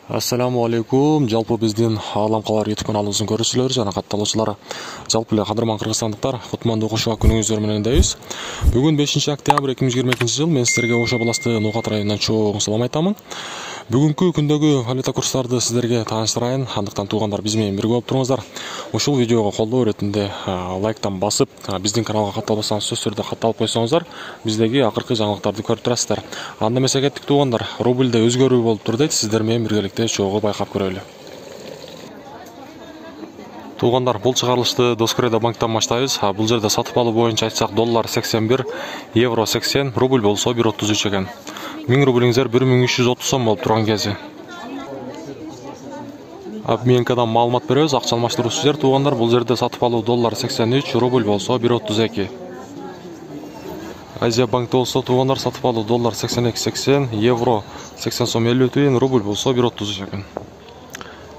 Ассаламу алейкум. Жалпы биздин Ааламкалар YouTube каналыбыздын көрүүчүлөрү жана катталуучулары, жалпы эле кадырман кыргызстандыктар, кутмандуу кошуга күнүңүздөр менен дейбиз. Бүгүн 5 октябрь 2022 жыл. Мен сиздерге Ош областы Ноокат районунан чоң салам айтамын. Бүгүнкү күндөгү валюта курстарды сиздерге тааныштырайын. Андыктан туугандар биз менен бирге болуп туруңуздар. Ушул видеого колдоо иретинде лайктан басып, биздин каналга катталбасаңыз сөзсүз түрдө катталып койсоңуздар, биздеги акыркы жаңылыктарды көрүп турасыздар. Анда эмесе кеттик туугандар. Рубльде өзгөрүү болуп тур дейт. Сиздер менен биргеликте чогуу байкап көрөлү. Туугандар, бул чыгарылышты Доскредо банктан баштайбыз. Бул жерде сатып алуу боюнча айтсак, доллар 81, евро 80, рубль болсо 1.33 экен. 1000 рублиңиздер 1330 сом болуп турган кези. Обменкадан маалымат беребиз. Акча алмаштыруучу жер туугандар, бул жерде сатып алуу доллар 83, рубль болсо 1.32. Азия банкта болсо туугандар сатып алуу доллар 82.80, евро 80 сом 50 тиын, рубль болсо 1.33 экен.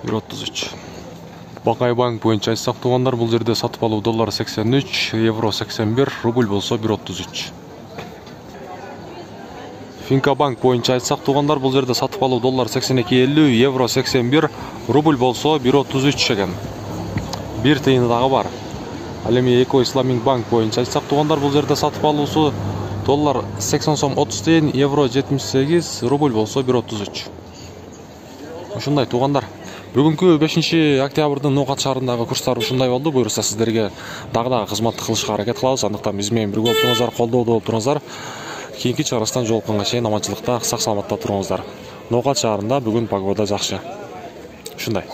1.33. Бакай банк боюнча айтсак туугандар, бул жерде сатып алуу доллар 83, евро 81, рубль болсо 1.33. Финка банк боюнча айтсак туугандар, бул жерде сатып алуу доллар 82.50, евро 81, рубль болсо 1.33 экен. 1 тыйыны дагы бар. Ал эми Эко Исламик банк боюнча айтсак туугандар, бул жерде сатып алуусу доллар 80 сом 30 тиын, евро 78, рубль болсо 1.33. Ушундай туугандар. Бүгүнкү 5 октябрдын Ноокат шаарындагы курстар ушундай болду. Буюрса сиздерге дагы кызматты кылышка аракет кылабыз. Андыктан биз менен бирге болуп туруңуздар, колдоодо болуп туруңуздар. Кийинки чыгарылыштан жолукканга чейин аманчылыкта, сак саламатта туруңуздар. Ноокат шаарында бүгүн погода жакшы. Ушундай.